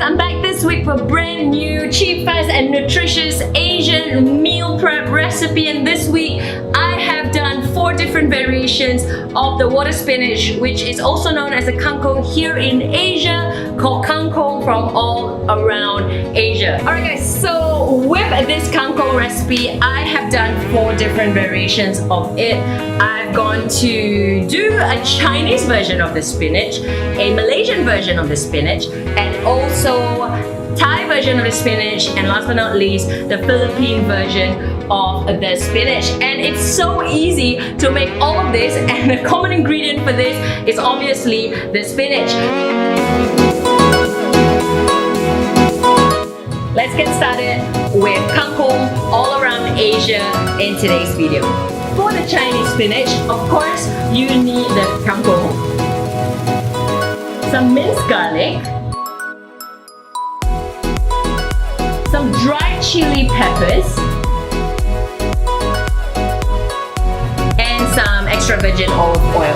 I'm back this week for a brand new cheap, fast and nutritious Asian meal prep recipe, and this week I have done 4 different variations of the water spinach, which is also known as the Kangkong here in Asia, called Kangkong from all around Asia. Alright guys, so with this Kangkong recipe, I have done 4 different variations of it. I've gone to do a Chinese version of the spinach, a Malaysian version of the spinach, and also Thai version of the spinach, and last but not least, the Philippine version of the spinach. And it's so easy to make all of this, and the common ingredient for this is obviously the spinach. Let's get started with Kangkong all around Asia in today's video. For the Chinese spinach, of course, you need the Kangkong, some minced garlic, some dried chili peppers, and some extra virgin olive oil.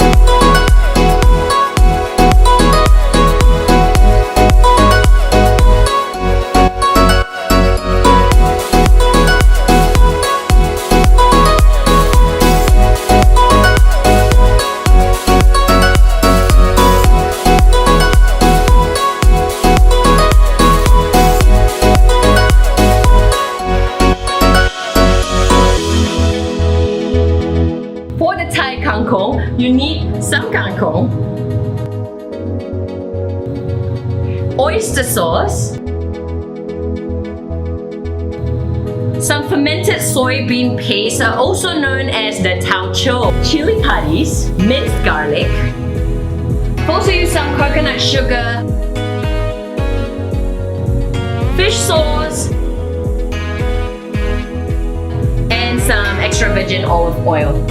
Kangkong, you need some kangkong, oyster sauce, some fermented soybean paste, also known as the tao chou, chili patties, minced garlic. Also use some coconut sugar, fish sauce, and some extra virgin olive oil.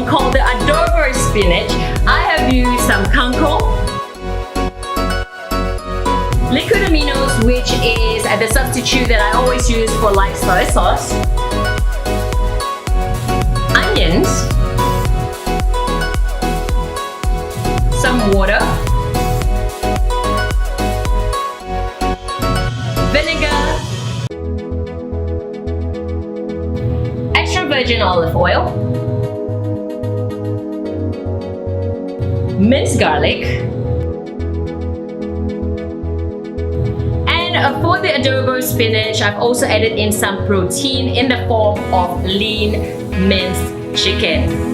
Called the adobo spinach, I have used some kangkong, liquid aminos, which is the substitute that I always use for light soy sauce, onions, some water, vinegar, extra virgin olive oil, minced garlic, and for the adobo spinach, I've also added in some protein in the form of lean minced chicken.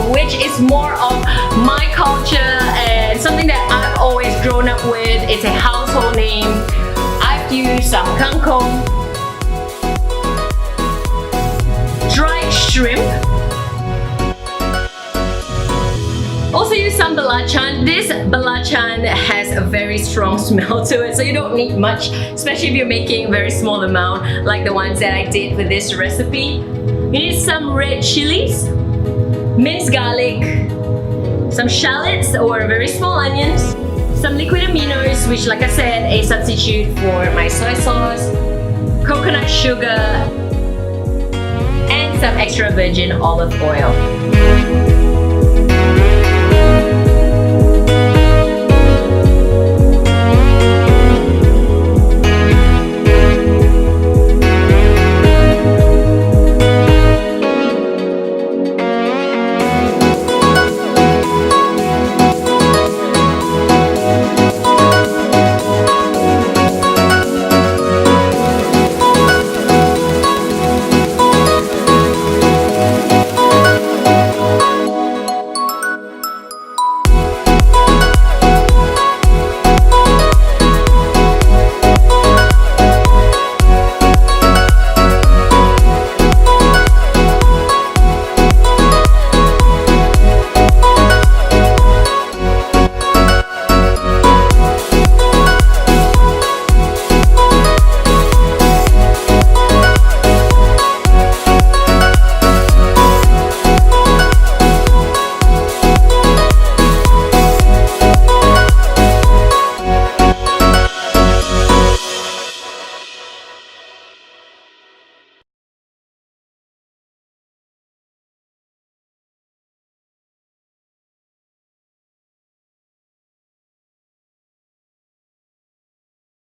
Which is more of my culture and something that I've always grown up with. It's a household name. I've used some kangkong, dried shrimp, also use some belacan. This belacan has a very strong smell to it, so you don't need much, especially if you're making a very small amount like the ones that I did for this recipe. You need some red chilies, minced garlic, some shallots or very small onions, some liquid aminos, which like I said, a substitute for my soy sauce, coconut sugar, and some extra virgin olive oil.